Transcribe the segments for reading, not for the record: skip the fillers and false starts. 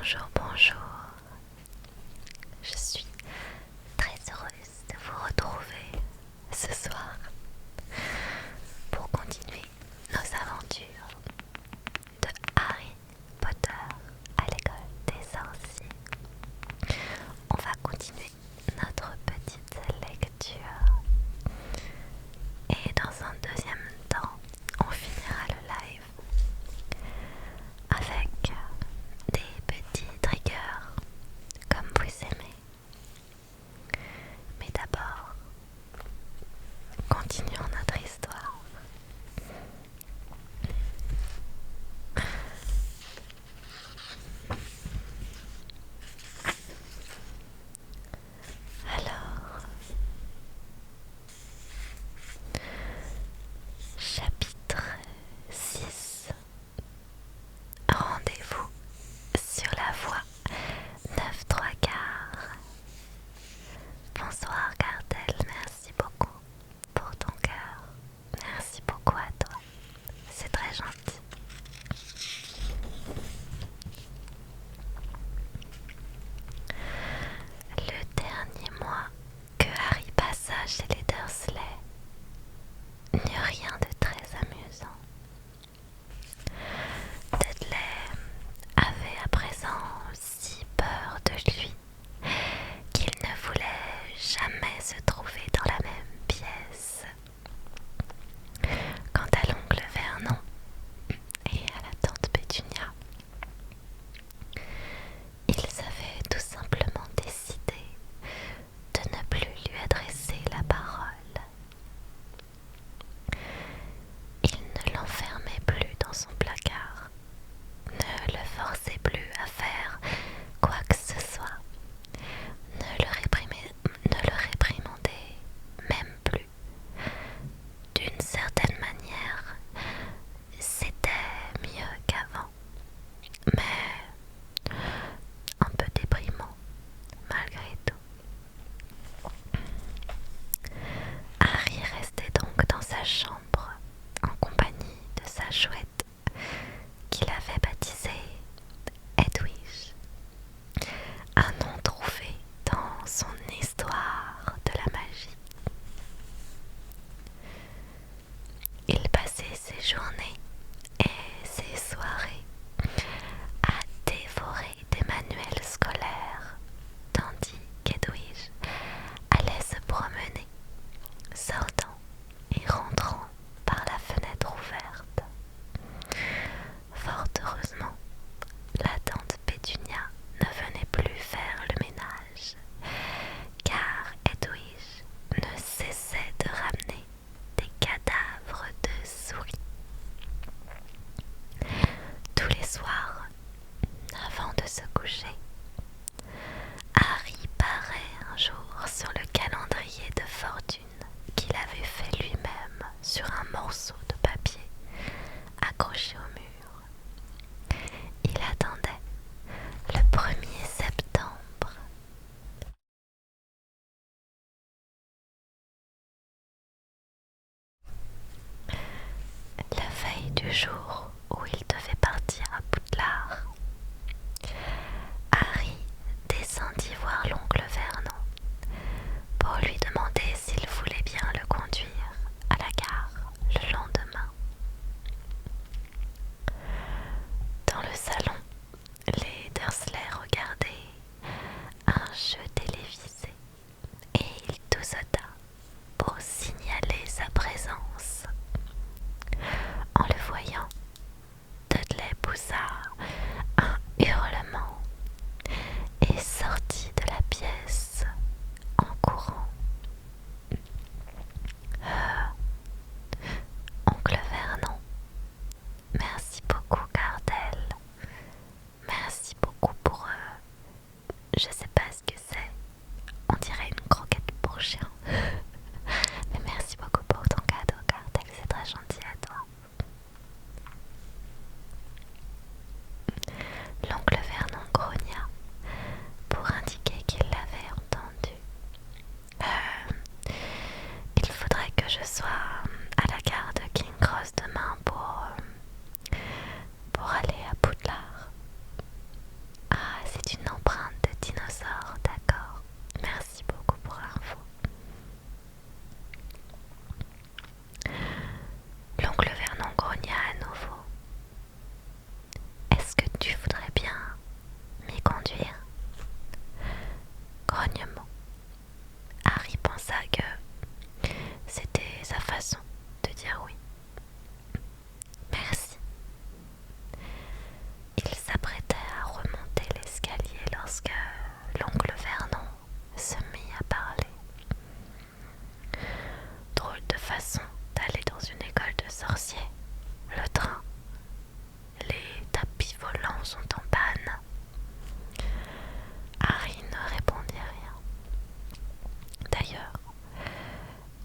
Bonjour, bonjour. Je suis très heureuse de vous retrouver ce soir pour continuer nos aventures de Harry Potter à l'école des sorciers. On va continuer notre petite lecture et dans un deuxième temps, on finira le live avec des petits triggers comme vous aimez. Mais d'abord, continuons notre histoire. Alors, chapitre 6. Rendez-vous sur la voie 9 3/4. Bonsoir Gardel, merci beaucoup pour ton cœur. Merci beaucoup à toi, c'est très gentil. Le dernier mois que Harry passa chez les Dursley n'eut rien de très amusant. Dudley avait à présent si peur de lui qu'il ne voulait jamais se trouver dans la même pièce. Quant à l'oncle Vernon et à la tante Pétunia, ils avaient tout simplement décidé de ne plus lui adresser la parole. Il ne l'enfermait plus dans son placard, ne le forçait plus à faire quoi que ce soit, ne le réprimandait même plus. D'une certaine manière, c'était mieux qu'avant, mais un peu déprimant malgré tout. Harry restait donc dans sa chambre en compagnie de sa chouette qu'il avait baptisée Hedwige, un nom trouvé dans son histoire de la magie. Il passait ses journées et ses soirées à dévorer des manuels scolaires, tandis qu'Edwige allait se promener, sortant et rentrant par la fenêtre ouverte. Fort heureusement, la tante Pétunia ne venait plus faire le ménage, car Hedwige ne cessait de ramener des cadavres de souris.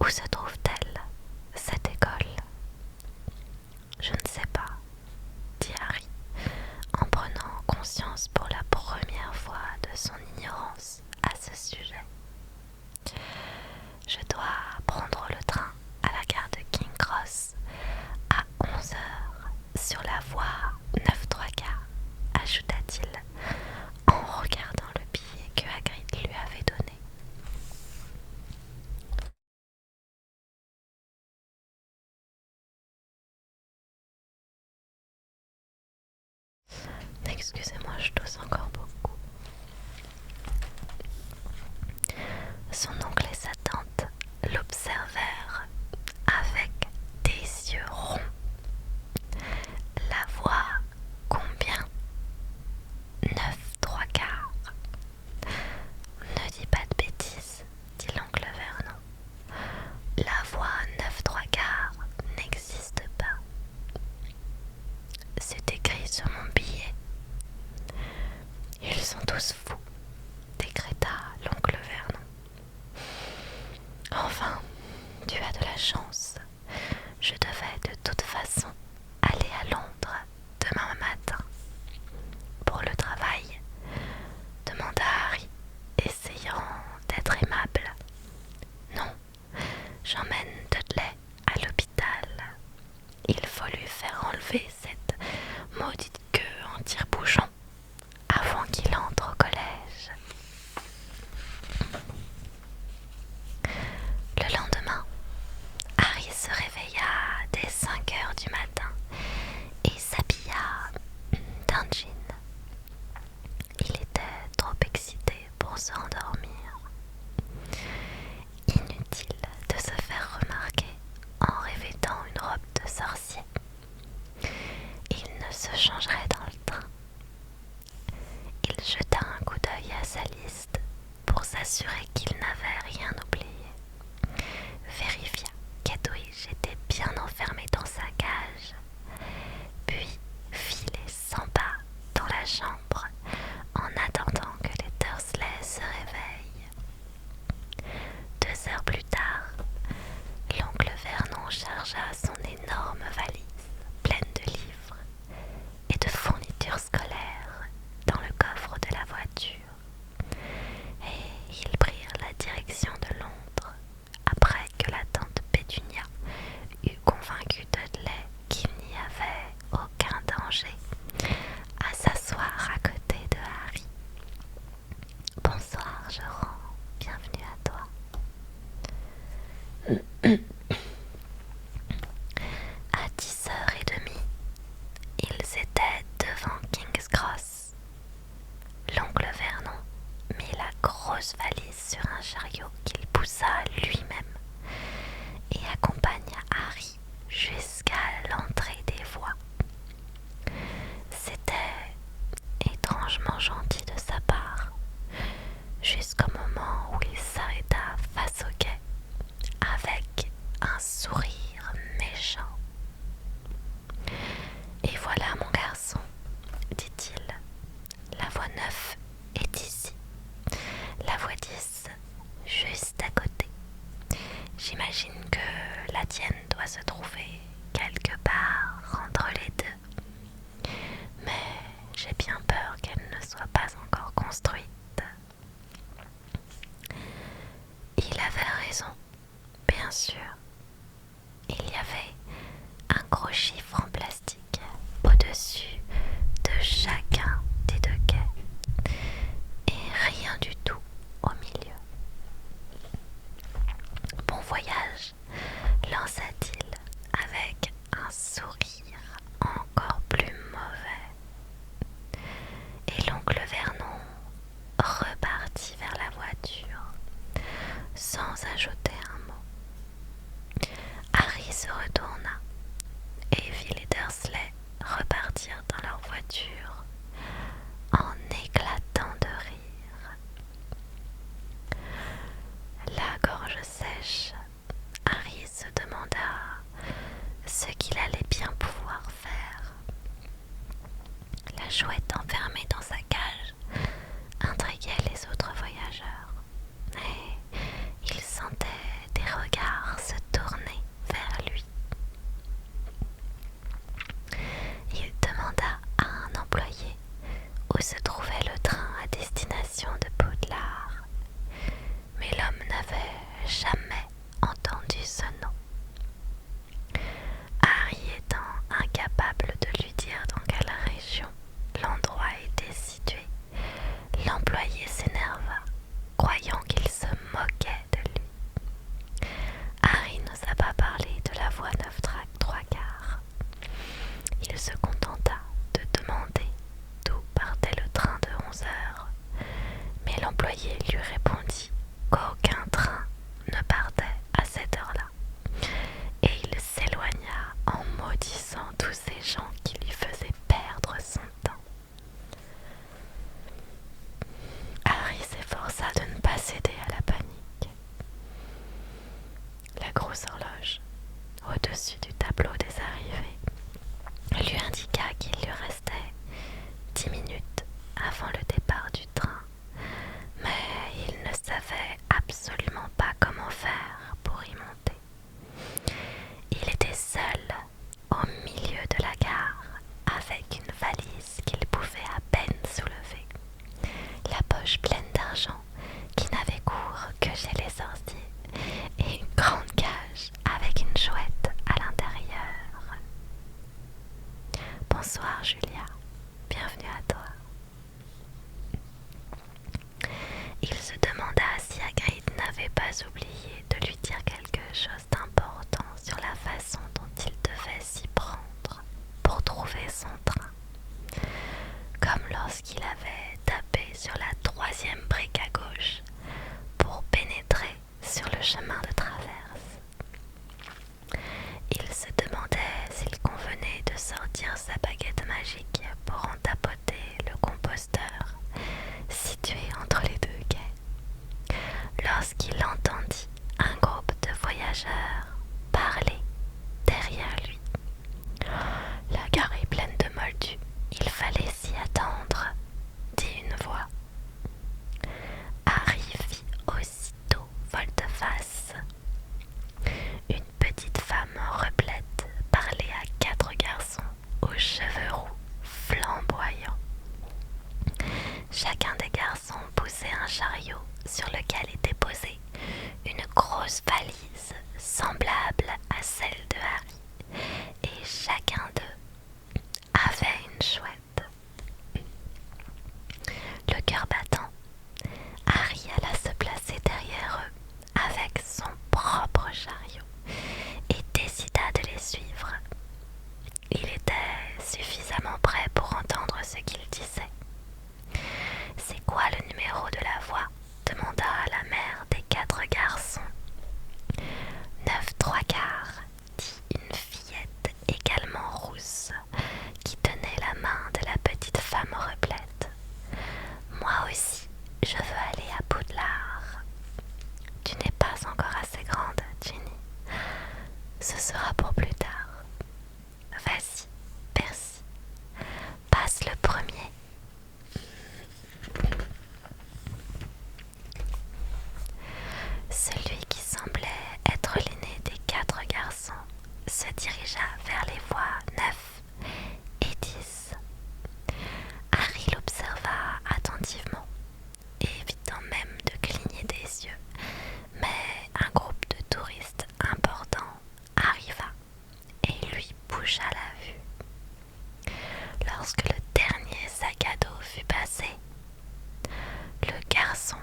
Où se trouve-t-elle, cette école? Je ne sais pas, dit Harry, en prenant conscience pour la première fois de son ignorance à ce sujet. Je dois prendre le train à la gare de King Cross à 11 heures sur la voie 9 3/4, ajouta-t-il en regardant le billet que Hagrid lui avait donné. Excusez-moi, je tousse encore beaucoup. Son oncle et sa tante l'observèrent avec des yeux ronds. La voix combien? 9 3/4. Ne dis pas de bêtises, dit l'oncle Vernon. La voie 9 3/4 n'existe pas. C'est écrit sur mon billet. Ils sont tous fous, décréta l'oncle Vernon. Enfin, tu as de la chance. Je devais de toute façon aller à Londres demain matin. Pour le travail, demanda Harry, essayant d'être aimable. Non, j'emmène Dudley à l'hôpital. Il faut lui faire enlever cette maudite queue en tire-bouchon avant qu'il entre au collège. Le lendemain, Harry se réveilla dès 5 heures du matin et s'habilla d'un jean. Il était trop excité pour se rendormir. Inutile de se faire remarquer en revêtant une robe de sorcier. Il ne se changerait dans le train. Il jeta un coup d'œil à sa liste pour s'assurer qu'il n'avait rien oublié. Vérifia qu'Edwige était bien enfermé dans sa cage, puis fit les 100 pas dans la chambre en attendant que les Dursley se réveillent. 2 heures plus tard, l'oncle Vernon chargea son énorme valise pleine de livres et de fournitures scolaires dans le coffre de la voiture, et ils prirent la direction de Londres après que la tante Pétunia eut convaincu Dudley qu'il n'y avait aucun danger à s'asseoir à côté de Harry. Bonsoir, Joran, bienvenue à toi. À 10h30, ils étaient devant King's Cross. L'oncle Vernon mit la grosse valise sur un chariot qu'il poussa lui-même et accompagna Harry jusqu'à l'entrée des voies. C'était étrangement gentil de sa part, jusqu'au moment où il s'arrêta face au quai avec un sourire méchant. Et voilà, mon garçon, dit-il, la voie 9 est ici, la voie 10 juste à côté. J'imagine que la tienne doit se trouver quelque part entre les deux, mais j'ai bien peur qu'elle ne soit pas encore construite. Il avait raison, bien sûr. Il y avait un gros chiffre en plastique au-dessus de chacun des 2 quais et rien du tout au milieu. Bon voyage, lança-t-il avec un sourire encore plus mauvais. Et l'oncle Vernon repartit vers la voiture sans ajouter un mot. grosse horloge au-dessus du tableau des arrivées lui indiqua qu'il lui restait 10 minutes avant le départ du train, mais il ne savait absolument pas comment faire pour y monter. Il était seul au milieu de la gare avec une valise qu'il pouvait à peine soulever, la poche pleine d'argent qui n'avait cours que chez les sorciers et une grande cage avec une chouette à l'intérieur. Bonsoir Julia, bienvenue à toi. Il se demanda si Hagrid n'avait pas oublié de lui dire quelque chose d'important sur la façon dont il devait s'y prendre pour trouver son train, comme lorsqu'il avait tapé sur la 3e brique à gauche pour pénétrer sur le chemin de traverse. Il se demandait s'il convenait de sortir sa baguette magique pour en tapoter le composteur situé entre les deux quais, lorsqu'il entendit un groupe de voyageurs parler derrière lui. La gare est pleine de moldus, il fallait s'y attendre, dit une voix. Harry fit aussitôt volte-face. Une petite femme replète parlait à 4 garçons aux cheveux roux flamboyants. Chacun des garçons poussait un chariot sur lequel était posée une grosse valise semblable à celle de Harry, et chacun d'eux avait une chouette. Le cœur battant, Harry alla se placer derrière eux avec son propre chariot et décida de les suivre. Il était suffisamment prêt pour entendre ce qu'ils disaient. « C'est quoi le numéro de la voie ?» demanda la mère des 4 garçons. 9 3/4, dit une fillette également rousse qui tenait la main de la petite femme replète. Moi aussi, je veux aller à Poudlard. Tu n'es pas encore assez grande, Ginny. Ce sera pour plus tard. Vas-y, Percy, passe le premier. Celui qui semblait être l'aîné des 4 garçons se dirigea vers les voies 9 et 10. Harry l'observa attentivement, évitant même de cligner des yeux, mais un groupe de touristes importants arriva et lui boucha la vue. Lorsque le dernier sac à dos fut passé, le garçon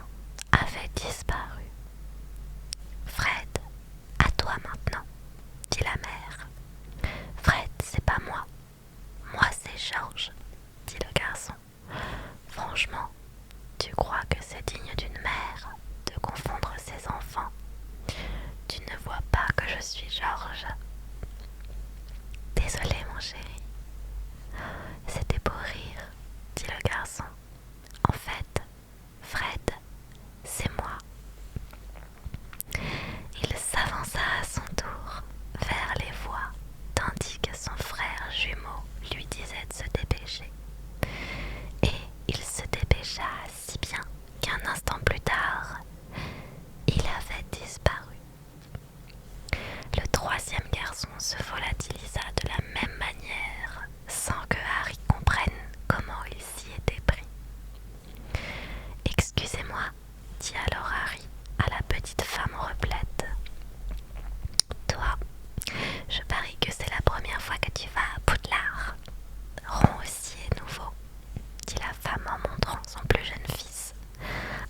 avait disparu. Fred, à toi maintenant, dit la mère. Fred, c'est pas moi. Moi, c'est George, dit le garçon. Franchement, tu crois que c'est digne d'une mère de confondre ses enfants? Tu ne vois pas que je suis George? Désolé, mon chéri. C'était pour rire, dit le garçon. En fait, Fred, c'est moi. Il s'avança à son tour vers les voies, tandis que son frère jumeau lui disait de se dépêcher. Et il se dépêcha si bien qu'un instant plus tard, il avait disparu. Le 3e garçon se volatilisa de la même manière, sans que Harry comprenne comment il s'y était pris. Excusez-moi, dit alors Harry à la petite femme replète. Toi, je parie que c'est la première fois que tu vas à Poudlard. Ron aussi est nouveau, dit la femme en montrant son plus jeune fils,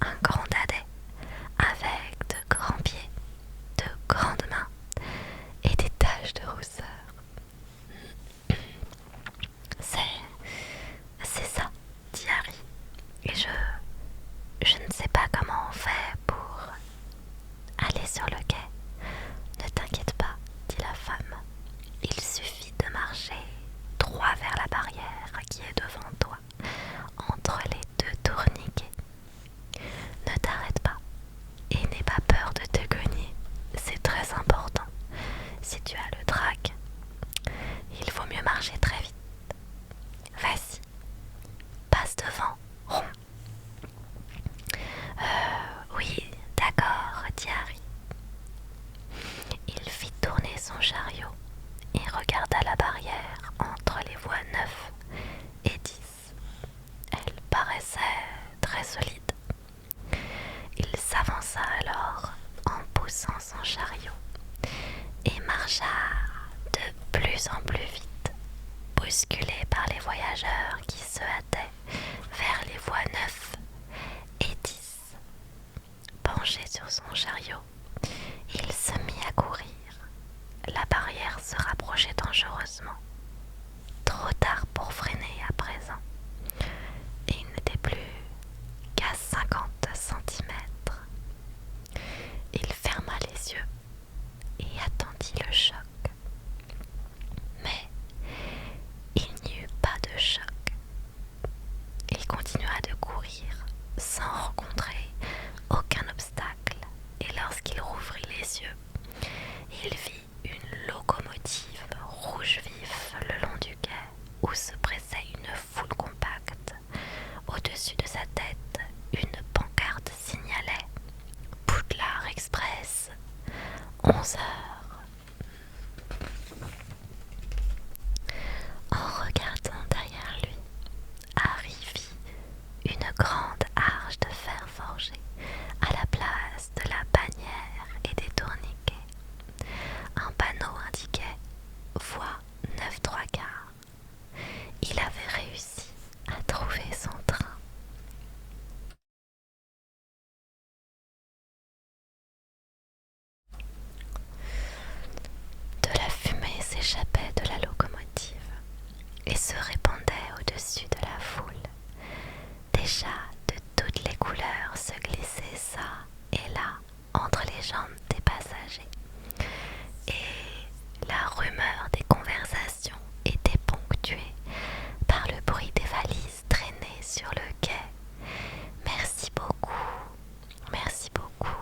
un grand dadais, avec de grands pieds, de grandes mains et des taches de rousseur. son chariot et regarda la barrière entre les voies 9 et 10. Elle paraissait très solide. Il s'avança alors en poussant son chariot et marcha de plus en plus vite, bousculé par les voyageurs qui se hâtaient vers les voies 9 et 10. Penché sur son chariot, il se mit à courir. La barrière se rapprochait dangereusement. Trop tard pour freiner à présent. Et il n'était plus qu'à 50 centimètres. Il ferma les yeux et attendit le choc. Mais il n'y eut pas de choc. Il continua de courir sans rencontrer aucun obstacle. Et lorsqu'il rouvrit les yeux, il vit une locomotive rouge vif le long du quai où se pressait une foule compacte. Au-dessus de sa tête, une pancarte signalait Poudlard Express, 11 heures. En regardant derrière lui, Harry vit une grande arche de fer forgé à la place de la bannière et des tourniquets. Un panneau indiquait voie 9 3/4. Il avait réussi à trouver son train. De la fumée s'échappait de la locomotive et se répandait au-dessus de la foule. Des chats de toutes les couleurs se glissaient çà et là entre les jambes des passagers. Et la rumeur des conversations était ponctuée par le bruit des valises traînées sur le quai. Merci beaucoup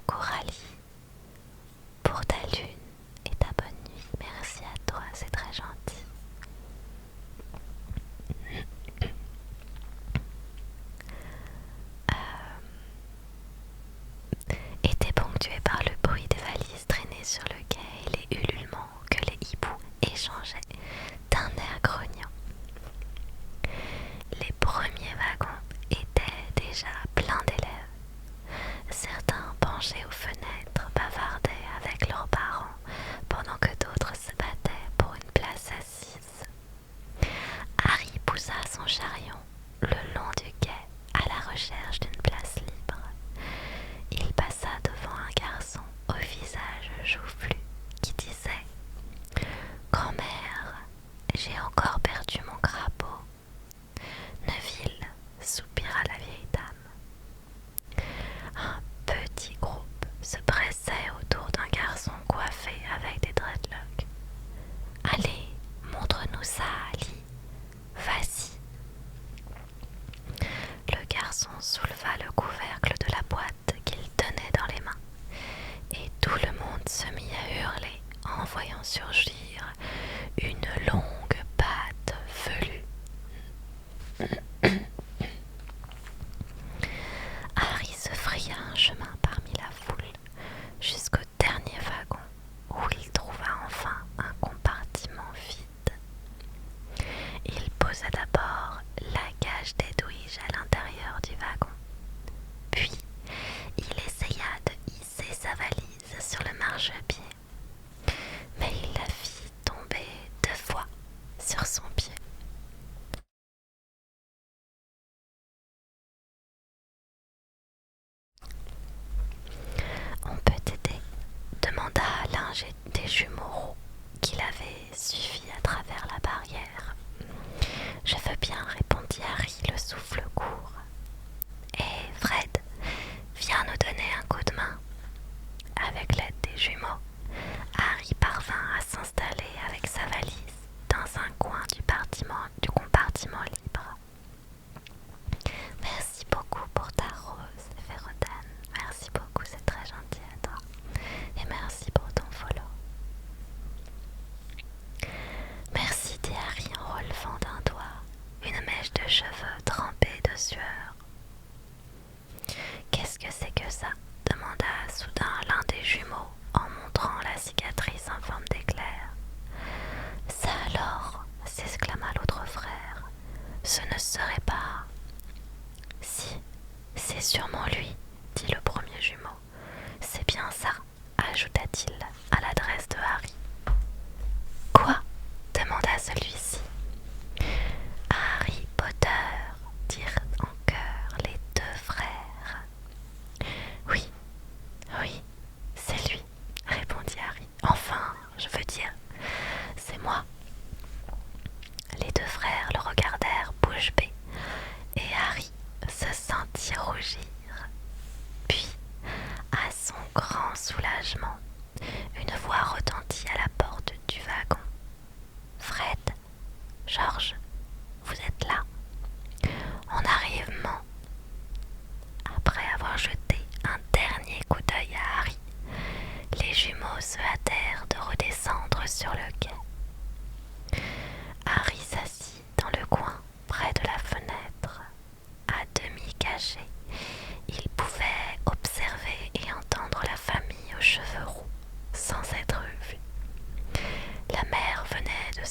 Coralie, pour ta lune et ta bonne nuit. Merci à toi, c'est très gentil. Était ponctué par le bruit des valises traînées sur le quai et les ululements que les hiboux échangeaient d'un air grognant. Les premiers wagons étaient déjà pleins d'élèves. Certains penchés aux fenêtres bavardaient avec leurs parents pendant que d'autres se battaient pour une place assise. Harry poussa son chariot le long du quai à la recherche d'une place libre. Il passa devant un garçon au visage joufflu qui disait « Grand-mère, j'ai encore perdu mon crapaud. » Neville, soupira la vieille dame. Un petit groupe se pressait autour d'un garçon coiffé avec des dreadlocks. « Allez, montre-nous ça, Ali. Vas-y. » Le garçon souleva le couvercle de la boîte qu'il tenait dans les mains, et tout le monde se mit à hurler en voyant surgir une longue patte velue. Harry se fraya un chemin parmi la foule jusqu'au dernier wagon où il trouva enfin un compartiment vide. Il posa d'abord la cage d'Edwige à l'intérieur du wagon. Puis, il essaya de hisser sa valise sur le marchepied, mais il la fit tomber 2 fois sur son pied. On peut t'aider, demanda l'un des jumeaux roux qui l'avait suivi à travers la barrière. Je veux bien, répondit Harry, le souffle court. Et Fred, viens nous donner un coup de main. Avec l'aide des jumeaux, Harry parvint à s'installer avec sa valise dans un coin du compartiment libre. Merci beaucoup pour ta rose, Férodan. Merci beaucoup, c'est très gentil à toi. Et merci pour ton follow. Merci, dit Harry en relevant d'un doigt une mèche de cheveux trempée de sueur. Qu'est-ce que c'est que ça demanda soudain l'un des jumeaux en montrant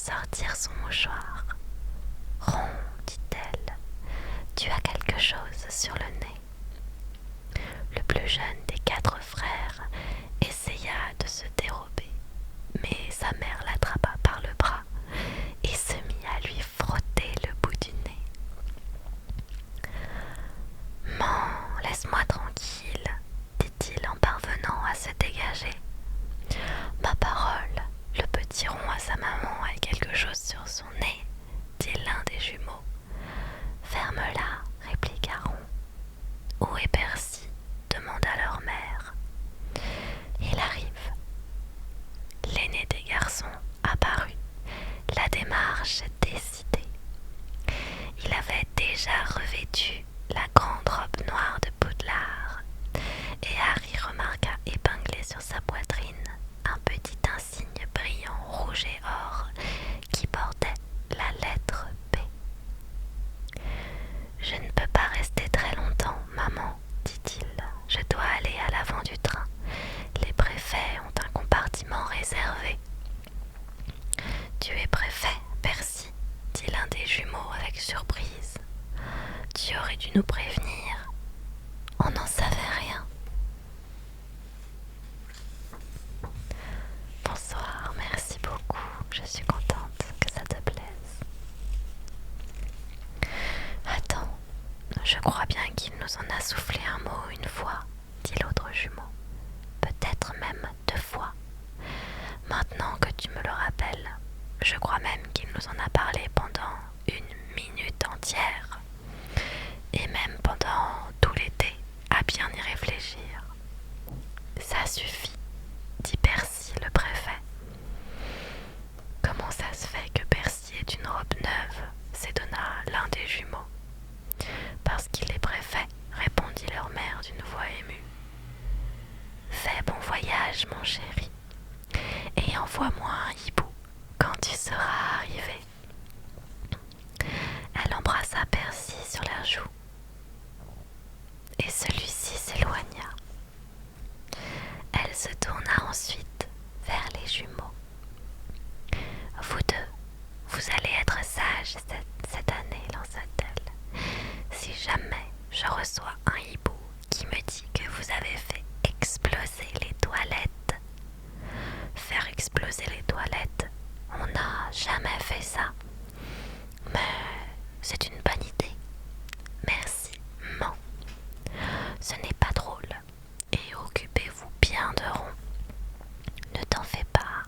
sortir son mouchoir. Ron, dit-elle, tu as quelque chose sur le nez. Le plus jeune des 4 frères essaya de se dérober, mais sa mère l'attrapa par le bras et se mit à lui frotter le bout du nez. « Man, laisse-moi tranquille, dit-il en parvenant à se dégager. Ma parole, le petit Ron à sa maman a quelque chose sur son nez, dit l'un des jumeaux. Ferme-la, répliqua Ron. Où est Percy? Demanda leur mère. Il arrive. L'aîné des garçons apparut, la démarche décidée. Il avait déjà revêtu la grande robe noire de Poudlard, et Harry remarqua épinglé sur sa poitrine un petit insigne brillant rouge et or qui portait la lettre B. Je ne peux pas rester très longtemps, maman, dit-il. Je dois aller à l'avant du train. Les préfets ont un compartiment réservé. Tu es préfet, Percy, dit l'un des jumeaux avec surprise. Tu aurais dû nous prévenir. On n'en savait rien. Bonsoir, merci beaucoup. Je suis contente que ça te plaise. Attends, je crois bien qu'il nous en a soufflé un mot une fois, dit l'autre jumeau. Peut-être même 2 fois. Maintenant que tu me le rappelles, je crois même qu'il nous en a parlé pendant 1 minute entière. Et même pendant tout l'été, à bien y réfléchir. Ça suffit, dit Percy le préfet. Comment ça se fait que Percy ait une robe neuve? S'étonna l'un des jumeaux. Parce qu'il est préfet, répondit leur mère d'une voix émue. Fais bon voyage, mon chéri, et envoie-moi un hibou quand tu seras arrivé. Elle embrassa Percy sur la joue, et celui-ci s'éloigna. Elle se tourna ensuite vers les jumeaux. Vous deux, vous allez être sages cette année, lança-t-elle. Si jamais je reçois un hibou qui me dit que vous avez fait exploser les toilettes. Faire exploser les toilettes, on n'a jamais fait ça. Mais c'est une bonne idée. Merci, man. Ce n'est pas drôle. Et occupez-vous bien de Ron. Ne t'en fais pas.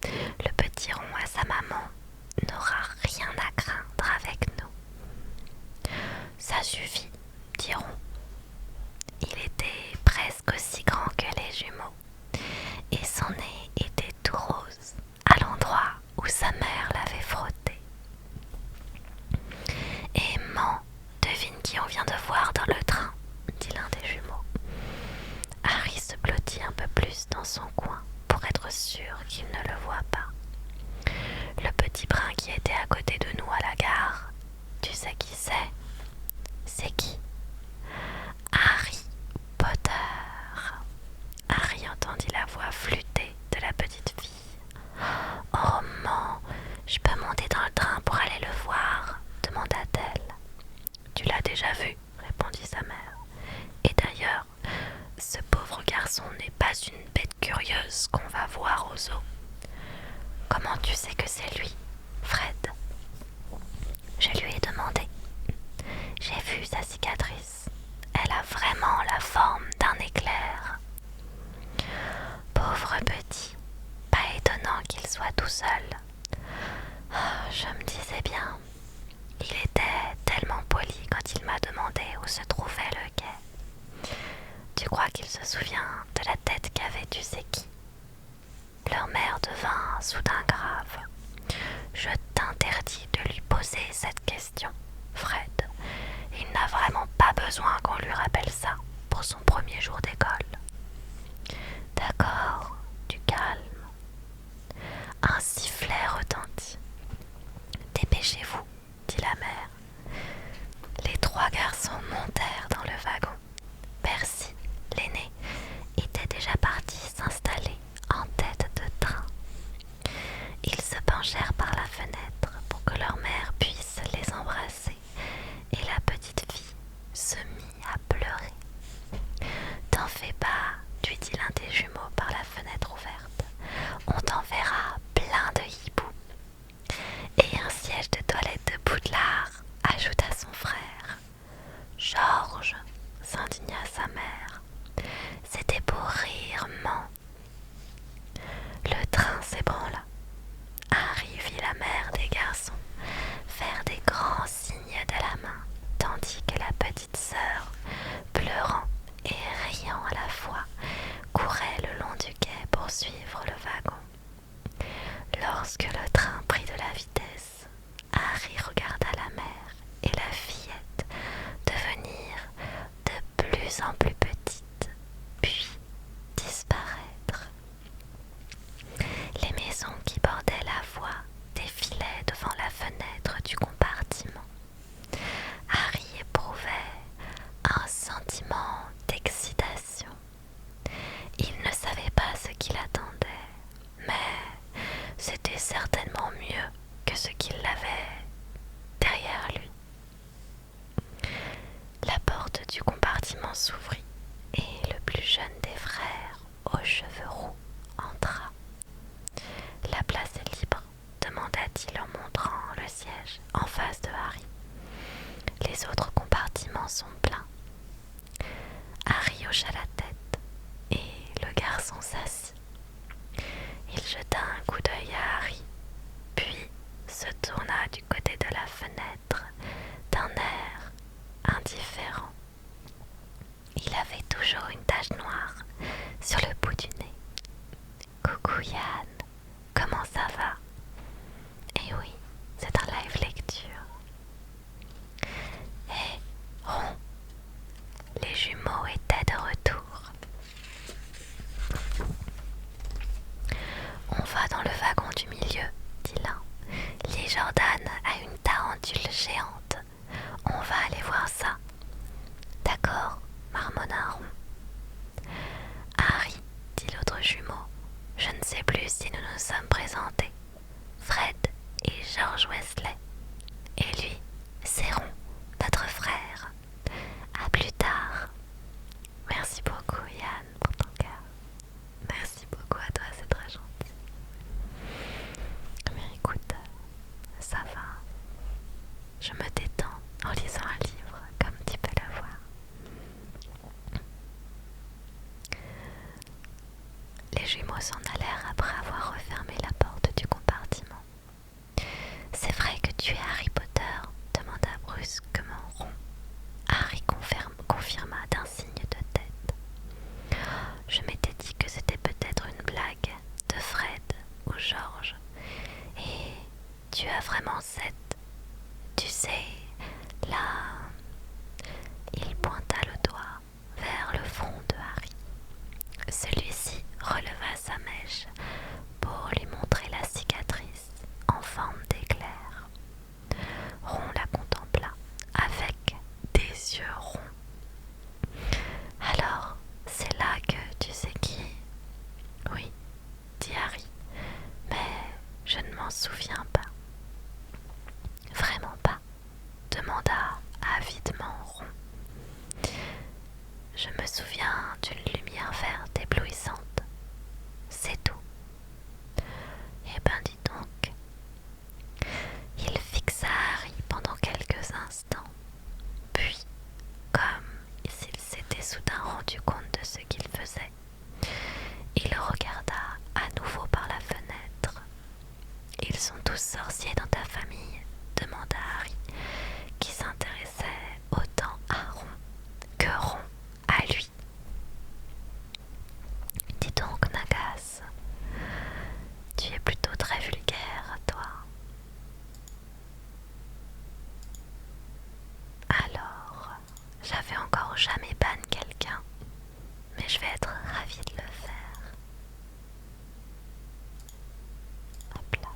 Le petit Ron à sa maman n'aura rien à craindre avec nous. Ça suffit, dit Ron. Il était presque aussi grand que les jumeaux, et son nez était tout rose à l'endroit où sa mère l'avait frotté. Et man, devine qui on vient de voir dans le train, dit l'un des jumeaux. Harry se blottit un peu plus dans son coin pour être sûr qu'il ne le voit pas. Le petit brun qui était à côté de nous à la gare, tu sais qui c'est? C'est qui? Harry Potter. Harry entendit la voix flûtée de la petite fille. Oh man, je peux monter dans le train pour aller le voir, demanda-t-elle. Tu l'as déjà vu, répondit sa mère. Et d'ailleurs, ce pauvre garçon n'est pas une bête curieuse qu'on va voir au zoo. Comment tu sais que c'est lui, Fred? Je lui ai demandé. J'ai vu sa cicatrice. Elle a vraiment la forme d'un éclair. Pauvre petit, pas étonnant qu'il soit tout seul. Je me disais bien, il était tellement poli quand il m'a demandé où se trouvait le quai. Tu crois qu'il se souvient de la tête qu'avait tu sais qui? Leur mère devint soudain grave. Je t'interdis de lui poser cette question, Fred. Il n'a vraiment pas besoin qu'on lui rappelle ça pour son premier jour d'école. D'accord, du calme. Un sifflet retentit. Dépêchez-vous, dit la mère. Les 3 garçons montèrent dans le wagon. Percy, l'aîné, était déjà parti s'installer en tête de train. Ils se penchèrent par la fenêtre c'était certainement mieux que ce qu'il avait derrière lui. La porte du compartiment s'ouvrit et le plus jeune des frères, aux cheveux roux, entra. La place est libre, demanda-t-il en montrant le siège en face de Harry. Les autres compartiments sont pleins. Harry hocha la tête et le garçon s'assit. Il jeta un coup d'œil à Harry, puis se tourna du côté de la fenêtre d'un air indifférent. Il avait toujours une tache noire sur le bout du nez. Coucou Yann, comment ça va? Eh oui, c'est un live lecture. Hé, Ron, les jumeaux étaient de retour. On va dans le wagon du milieu, dit l'un. Lee Jordan a une tarentule géante. On va aller voir ça. D'accord, marmonna Ron. Harry, dit l'autre jumeau, je ne sais plus si nous nous sommes présentés. Fred et George Weasley. Et lui, c'est Ron, notre frère. À plus tard. Merci beaucoup Yann pour ton cœur. Merci beaucoup à toi, c'est très gentil. Mais écoute, ça va. Je me détends en lisant un livre, comme tu peux le voir. Les jumeaux s'en allèrent après avoir refermé la porte du compartiment. C'est vrai que tu es Harry Potter? Demanda brusquement Ron. Harry confirma d'un signe de tête. Je m'étais dit que c'était peut-être une blague de Fred ou George. Et tu as vraiment cette... Tu sais, là... Il pointa le doigt vers le front de Harry. Celui-ci releva sa mèche pour lui montrer la cicatrice en forme d'éclair. Ron la contempla avec des yeux ronds. Alors, c'est là que tu sais qui? Oui, dit Harry, mais je ne m'en souviens pas. Vraiment pas? Demanda avidement Ron. Je me souviens d'une lumière verte éblouissante. C'est tout. Eh ben dis donc. Il fixa Harry pendant quelques instants. Puis, comme s'il s'était soudain rendu compte de ce qu'il faisait, il regarda à nouveau par la fenêtre. Ils sont tous sorciers dans ta famille? Demanda Harry, qui s'intéressait autant à Ron que Ron à lui. Dis donc, Nagas, tu es plutôt très vulgaire, toi. Alors, j'avais encore jamais ban quelqu'un, mais je vais être ravie de le faire. Hop là.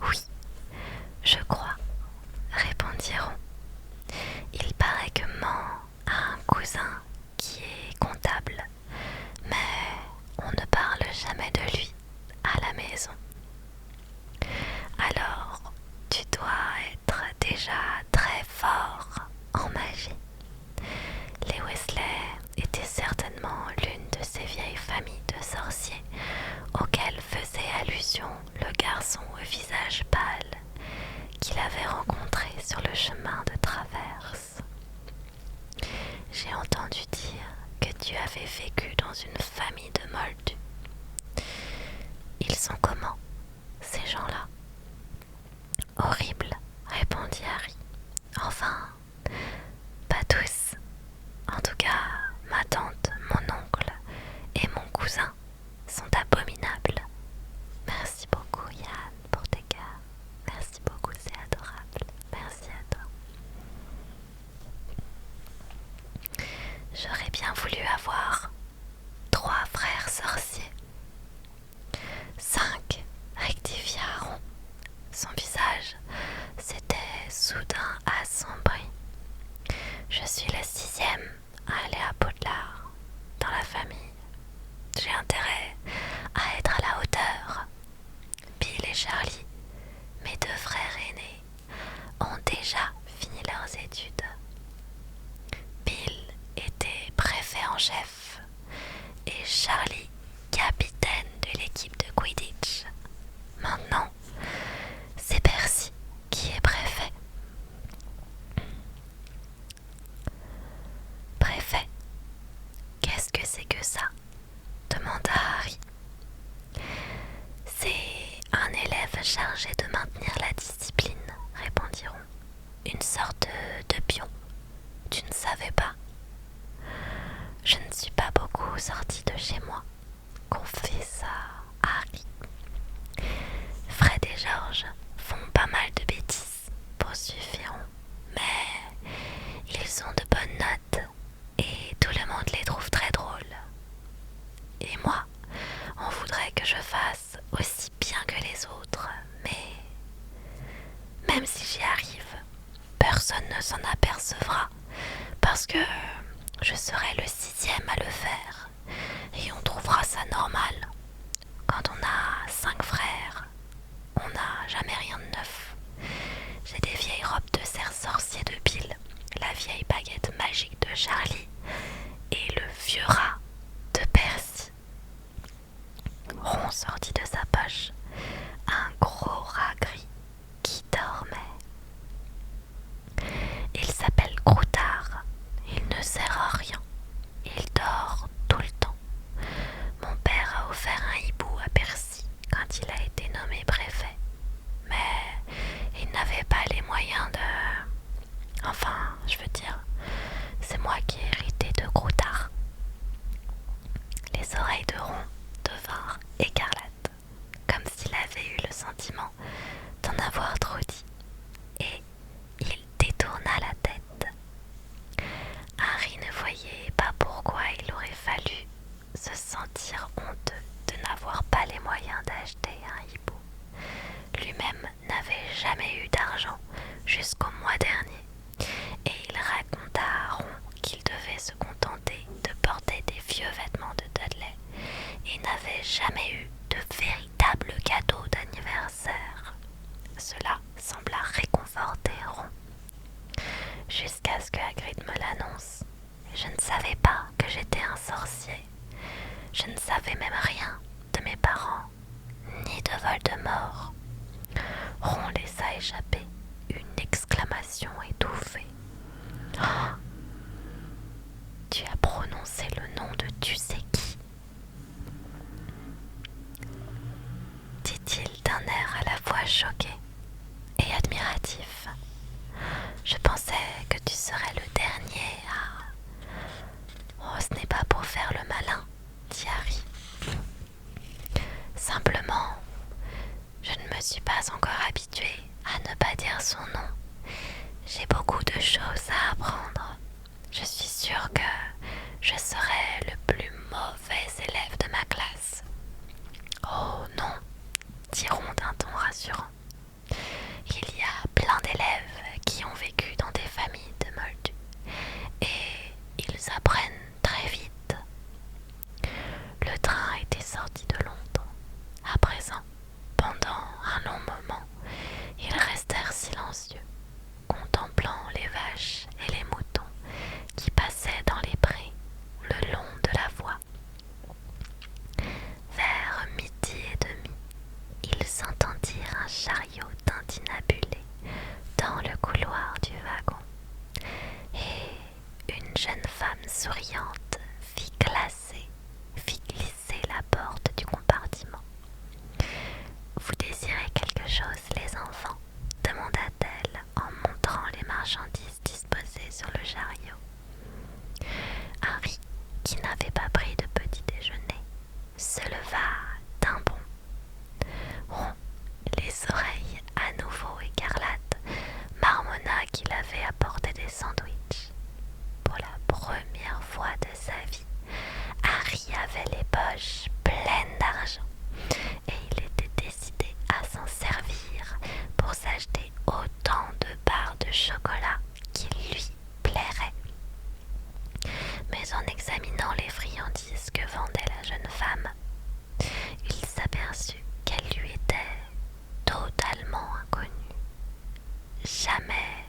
Oui, je crois, répondit Ron. Il paraît que Man a un cousin qui est comptable, mais on ne parle jamais de lui à la maison. Alors, tu dois être déjà très fort en magie. Les Weasley étaient certainement l'une de ces vieilles familles de sorciers auxquelles faisait allusion le garçon au visage pâle qu'il avait rencontré sur le chemin de traverse. J'ai entendu dire que tu avais vécu dans une famille de moldus. Ils sont comment, ces gens-là? Horribles, répondit Harry. Enfin, pas tous. En tout cas, ma tante, mon oncle et mon cousin sont abominables. Merci beaucoup Yann pour tes cœurs. Merci beaucoup, c'est adorable. Merci à toi. déjà fini leurs études. Bill était préfet en chef et Charlie capitaine de l'équipe de Quidditch. Maintenant, c'est Percy qui est préfet. Préfet, qu'est-ce que c'est que ça? Demanda Harry. C'est un élève chargé de maintenir la discipline, répondiront. Une sorte de pion. Tu ne savais pas? Je ne suis pas beaucoup sortie de chez moi, confessa Harry. Fred et George font pas mal de bêtises, poursuiviront, mais ils ont de bonnes notes et tout le monde les trouve très drôles. Et moi, on voudrait que je fasse aussi bien que les autres, mais même si j'y arrive, personne ne s'en apercevra parce que je serai le 6e à le faire et on trouvera ça normal. Quand on a 5 frères, on n'a jamais rien de neuf. J'ai des vieilles robes de cerf sorcier de Bill, la vieille baguette magique de Charlie et le vieux rat de Percy. Ron sortit de sa poche un gros rat gris qui dormait. Il s'appelle Croutard. Il ne sert à rien. Il dort tout le temps. Mon père a offert un hibou à Percy quand il a été nommé préfet. Mais il n'avait pas les moyens de... Enfin, je veux dire, c'est moi qui ai hérité de Croutard. Les oreilles de Ron devinrent écarlates, comme s'il avait eu le sentiment d'en avoir trop dit. Et il détourna la tête. Harry ne voyait pas pourquoi il aurait fallu se sentir honteux de n'avoir pas les moyens d'acheter un hibou. Lui-même n'avait jamais eu d'argent jusqu'au mois dernier, et il raconta à Ron qu'il devait se contenter de porter des vieux vêtements de Dudley et n'avait jamais eu de véritable cadeau d'anniversaire. Cela sembla réconforter Ron, jusqu'à ce que Hagrid me l'annonce. Je ne savais pas que j'étais un sorcier. Je ne savais même rien de mes parents, ni de Voldemort. Ron laissa échapper une exclamation étouffée. Oh, tu as prononcé le nom de tu sais qui, dit-il d'un air à la fois choqué et admiratif. Je pensais que tu serais le dernier à... Oh, ce n'est pas pour faire le malin, dit Harry. Simplement, je ne me suis pas encore habituée à ne pas dire son nom. J'ai beaucoup de choses à apprendre. Je suis sûre que je serai le plus mauvais élève de ma classe. Oh non, dit Ron d'un ton rassurant. Il y a plein d'élèves qui ont vécu dans des familles de moldus et ils apprennent très vite. Le train était sorti de Londres. À présent, pendant un long moment, ils restèrent silencieux, contemplant les vaches et les moutons qui passaient dans les prés le long de la voie. Vers midi et demi, ils entendirent un chariot tintinabulé dans le couloir du wagon, et une jeune femme souriante fit glisser la porte du compartiment. Vous désirez quelque chose, les enfants? Demanda-t-elle en montrant les marchandises disposées sur le chariot. Harry, qui n'avait pas pris de petit déjeuner, se leva d'un bond. Ron, les oreilles à nouveau écarlates, marmonna qu'il avait apporté des sandwichs. Pour la première fois de sa vie, Harry avait les poches pleines d'argent et il était décidé à s'en servir pour s'acheter autant de barres de chocolat qu'il lui plairait. Mais en examinant les friandises que vendait la jeune femme, il s'aperçut qu'elles lui étaient totalement inconnues. Jamais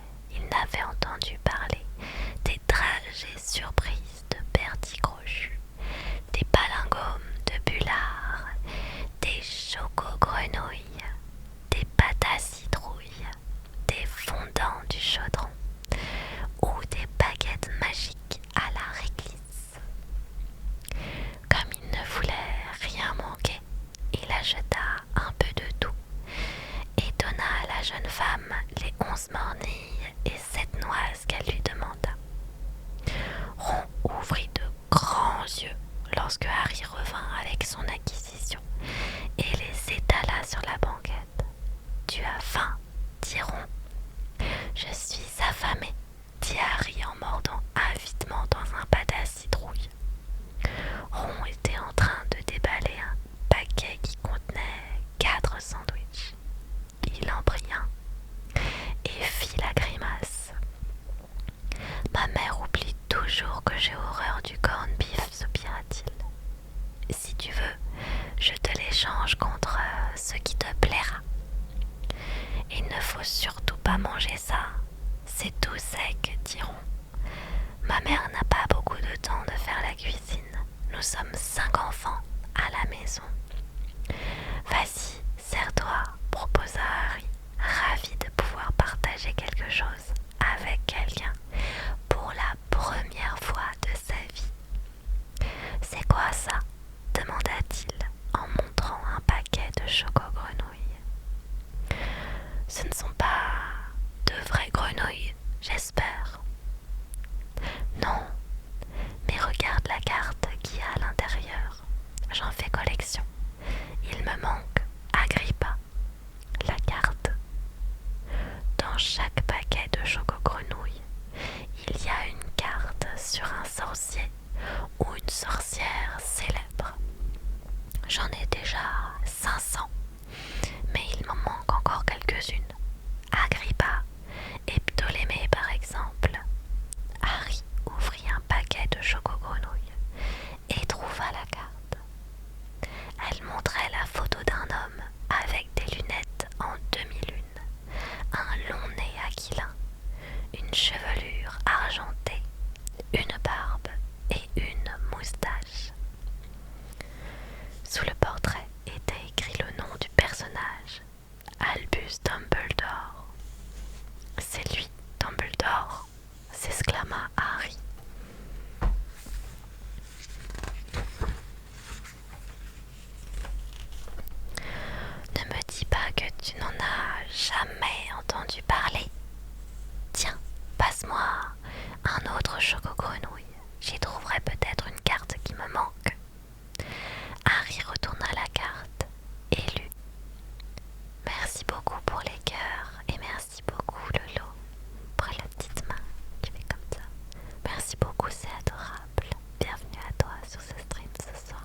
Je suis affamé, dit Harry en mordant avidement dans un pâte à citrouille. Ron était en train de déballer un paquet qui contenait 4 sandwichs. Il en prit un et fit la grimace. Ma mère oublie toujours que j'ai horreur du corned beef, soupira-t-il. Si tu veux, je te l'échange contre ce qui te plaira. Il ne faut surtout pas manger ça, c'est tout sec, diront. Ma mère n'a pas beaucoup de temps de faire la cuisine. Nous sommes 5 enfants à la maison. Vas-y, sers-toi, proposa Harry, ravi de pouvoir partager quelque chose avec quelqu'un pour la première fois de sa vie. C'est quoi ça? Demanda-t-il en montrant un paquet de choco-grenouilles. Ce ne sont pas de vraies grenouilles, j'espère. Non, mais regarde la carte qu'il y a à l'intérieur. J'en fais collection. Il me manque Agrippa, la carte. Dans chaque paquet de choco-grenouilles, il y a une carte sur un sorcier ou une sorcière célèbre. J'en ai déjà 500, mais il m'en manque encore quelques-unes. Agrippa et Ptolémée par exemple. Harry ouvrit un paquet de choco-grenouilles et trouva la carte. Elle montrait la photo d'un homme avec des lunettes en demi-lune, un long nez aquilin, une chevelure argentée, une barbe et une moustache. Sous le portrait était écrit le nom du personnage, Albus Dumbledore. C'est lui, Dumbledore, s'exclama Harry. Ne me dis pas que tu n'en as jamais entendu parler. Tiens, passe-moi un autre choco-grenouille. J'y trouverai peut-être une carte qui me manque. Harry retourna la carte et lut. Merci beaucoup pour les cœurs et merci beaucoup Lolo pour la petite main qui fait comme ça. Merci beaucoup, c'est adorable. Bienvenue à toi sur ce stream ce soir.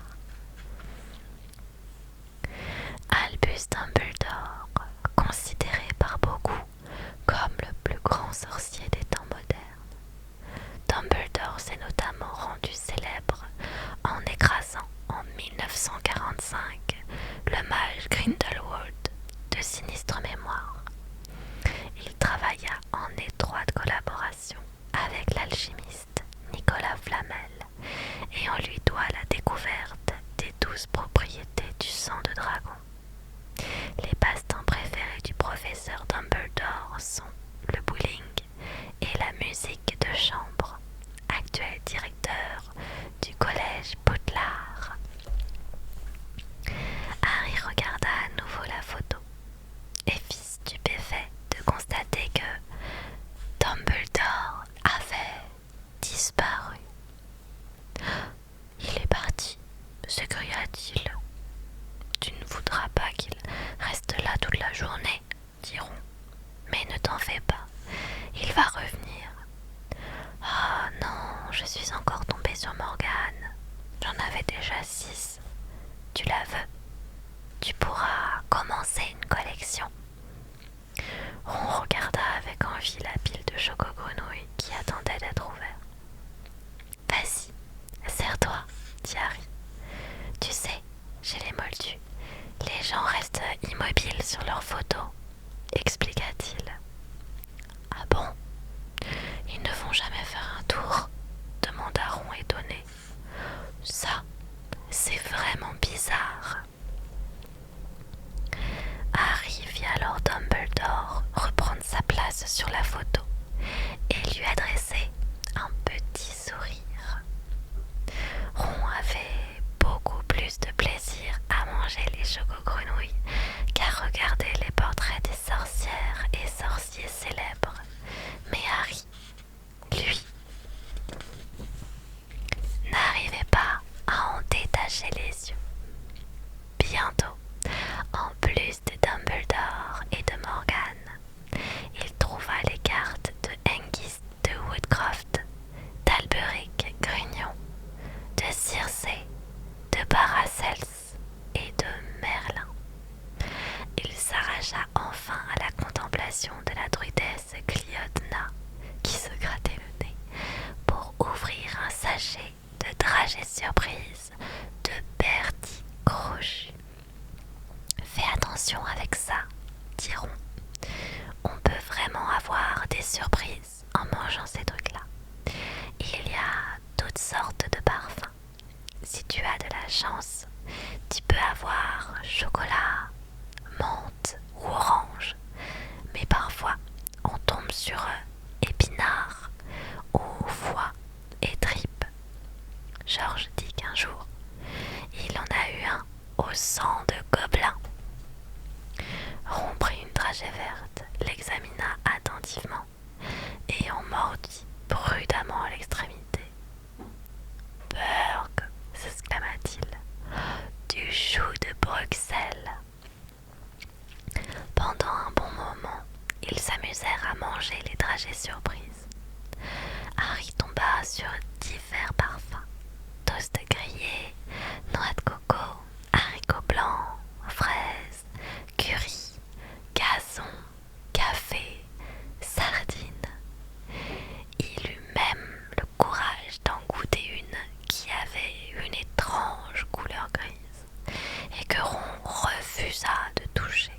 Albus Dumbledore, considéré par beaucoup comme le plus grand sorcier des temps modernes. Dumbledore s'est notamment rendu célèbre en écrasant en 1945 le mage Grindelwald de sinistre mémoire. Il travailla en étroite collaboration avec l'alchimiste Nicolas Flamel et on lui doit la découverte des 12 propriétés du sang de dragon. Les passe-temps préférés du professeur Dumbledore sont le bowling et la musique de chambre, actuel directeur du collège Poudlard. Harry regarda à nouveau la photo et fut stupéfait de constater que Dumbledore avait disparu. Il est parti, s'écria-t-il. Tu ne voudras pas qu'il reste là toute la journée, diront. Mais ne t'en fais pas, il va revenir. Ah non, je suis encore tombée sur Morgane. J'en avais déjà 6. Tu la veux? Tu pourras commencer une collection. On regarda avec envie la pile de choco-grenouilles qui attendait d'être ouverte. Vas-y, serre-toi, dit Harry. Tu sais, chez les moldus, les gens restent immobiles sur leurs photos, expliqua-t-il. Ah bon? Ils ne vont jamais faire un tour? Demanda Ron étonné. Ça, c'est vraiment bizarre. Harry vit alors Dumbledore reprendre sa place sur la photo et lui adresser un petit sourire. Ron avait beaucoup plus de plaisir à manger les choco-grenouilles qu'à regarder les portraits des sorcières et sorciers célèbres. Mais Harry, lui, n'arrivait pas à en détacher les yeux. Bientôt, en plus de Dumbledore et de Morgane, il trouva les cartes surprises en mangeant ces trucs-là. Il y a toutes sortes de parfums. Si tu as de la chance, tu peux avoir chocolat, menthe ou orange. Mais parfois, on tombe sur épinards ou foie et tripes. Georges dit qu'un jour, il en a eu un au sang de gobelin. Ron prit une dragée verte, l'examina attentivement et en mordit prudemment à l'extrémité. Burg, s'exclama-t-il, du chou de Bruxelles. Pendant un bon moment, ils s'amusèrent à manger les dragées surprises. Harry tomba sur divers parfums: toast grillé, noix de coco, haricots blancs, fraises, curry, gazon, café, sardines. Il eut même le courage d'en goûter une qui avait une étrange couleur grise et que Ron refusa de toucher.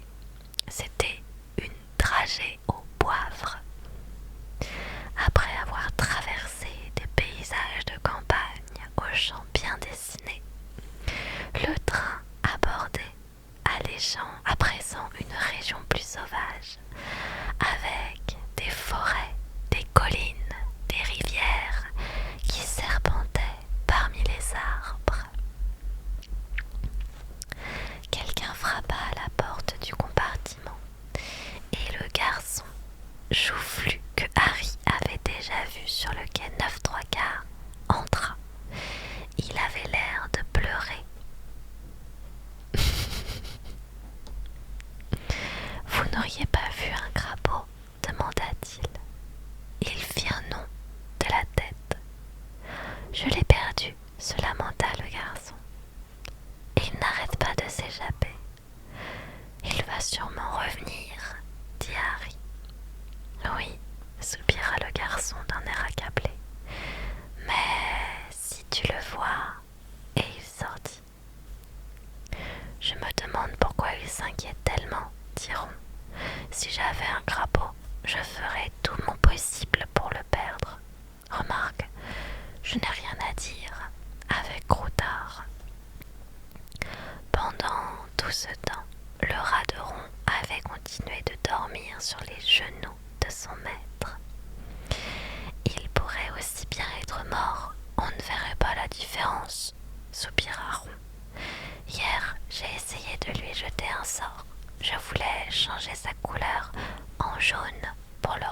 C'était une dragée au poivre. Après avoir traversé des paysages de campagne aux champs bien dessinés, le train abordait, allégeant à présent une région plus sauvage, avec des forêts, des collines, des rivières qui serpentaient parmi les arbres. Quelqu'un frappa à la porte du compartiment et le garçon, joufflu que Harry avait déjà vu sur le quai 9 3/4, entra. Il avait l'air de pleurer. Vous n'auriez pas vu un crapaud? Demanda-t-il. Il fit un non de la tête. Je l'ai perdu, se lamenta le garçon. Il n'arrête pas de s'échapper. Il va sûrement revenir, dit Harry. Oui, soupira le garçon d'un air accablé. Mais si tu le vois, et il sortit. Je me demande pourquoi il s'inquiète tellement, dit Ron. Si j'avais un crapaud, je ferais tout mon possible pour le perdre. Remarque, je n'ai rien à dire avec Croutard. Pendant tout ce temps, le rat de Ron avait continué de dormir sur les genoux de son maître. Il pourrait aussi bien être mort, on ne verrait pas la différence, soupira Ron. Hier, j'ai essayé de lui jeter un sort. Je voulais changer sa couleur en jaune pour le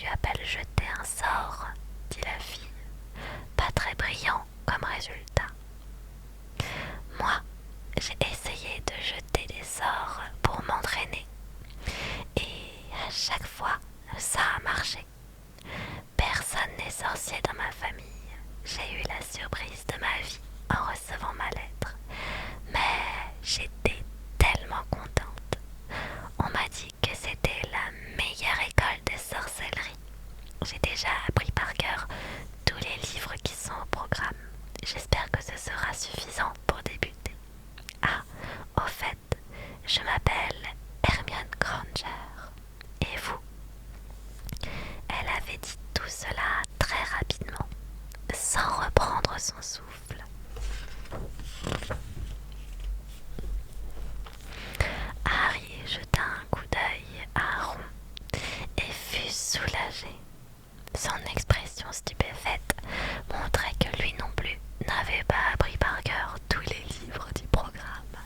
lui appelle jeter un sort, dit la fille. Pas très brillant comme résultat. Moi, j'ai essayé de jeter des sorts pour m'entraîner. Et à chaque fois, ça a marché. Personne n'est sorcier dans ma famille. J'ai eu la surprise de ma vie en recevant ma lettre. Mais j'étais tellement contente. On m'a dit que c'était la meilleure école de sorcellerie. J'ai déjà appris par cœur tous les livres qui sont au programme. J'espère que ce sera suffisant pour débuter. Ah, au fait, je m'appelle Hermione Granger. Et vous? Elle avait dit tout cela très rapidement, sans reprendre son souffle. Harry jeta un coup d'œil à Ron et fut soulagé. Son expression stupéfaite montrait que lui non plus n'avait pas appris par cœur tous les livres du programme.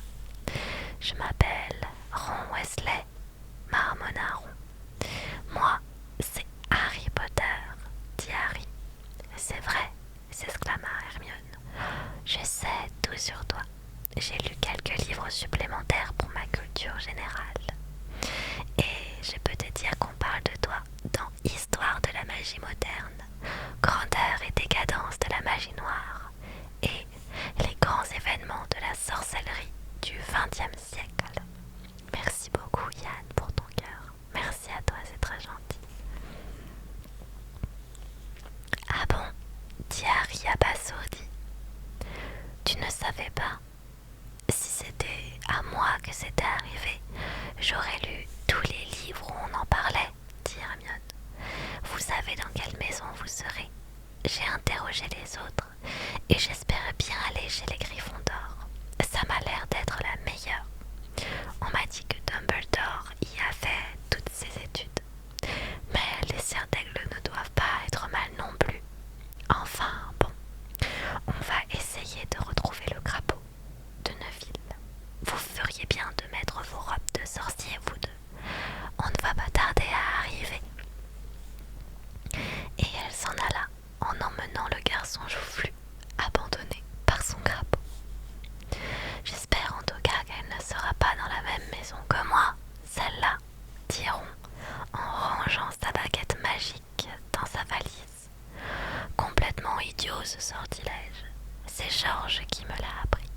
Je m'appelle Ron Weasley, marmonna Ron. Moi, c'est Harry Potter, dit Harry. C'est vrai, s'exclama Hermione. Je sais tout sur toi. J'ai lu quelques livres supplémentaires pour ma culture générale. Et je peux te dire qu'on parle de toi dans Histoire de la magie moderne, Grandeur et décadence de la magie noire et les grands événements de la sorcellerie du XXe siècle. Merci beaucoup Yann pour ton cœur. Merci à toi, c'est très gentil. Ah bon, dit Harry abasourdi. Tu ne savais pas? Si c'était à moi que c'était arrivé, j'aurais lu tous les livres où on en parlait, dit Hermione. Vous savez dans quelle maison vous serez? J'ai interrogé les autres et j'espère bien aller chez les Gryffondor. Ça m'a l'air d'être la meilleure. On m'a dit que Dumbledore y a fait toutes ses études. Mais les serres d'aigle ne doivent pas être mal non plus. Enfin, bon, on va essayer de retrouver le crapaud de Neville. Vous feriez bien de mettre vos robes de sorcier, vous deux. On ne va pas tarder à arriver. Et elle s'en alla en emmenant le garçon joufflu, abandonné par son crapaud. J'espère en tout cas qu'elle ne sera pas dans la même maison que moi, celle-là, dit Ron, en rangeant sa baguette magique dans sa valise. Complètement idiot ce sortilège. C'est Georges qui me l'a appris.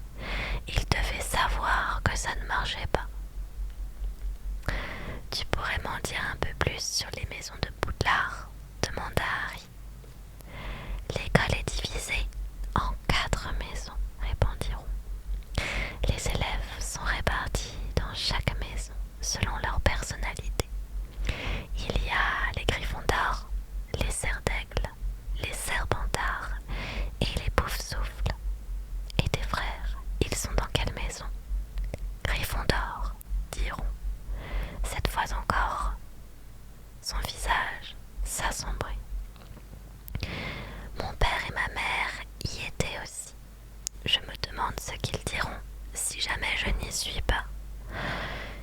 Il devait savoir que ça ne marchait pas. Tu pourrais m'en dire un peu plus sur les maisons de Poudlard? Demanda Harry. L'école est divisée en 4 maisons, répondit Ron. Les élèves sont répartis dans chaque maison selon leur personnalité. Il y a les Gryffondor, les Serres d'Aigle, les Serpentards et les Poufsouffles. Et tes frères, ils sont dans quelle maison? Gryffondor, dit Ron. Cette fois encore, son visage s'assombrit. Mon père et ma mère y étaient aussi. Je me demande ce qu'ils diront si jamais je n'y suis pas.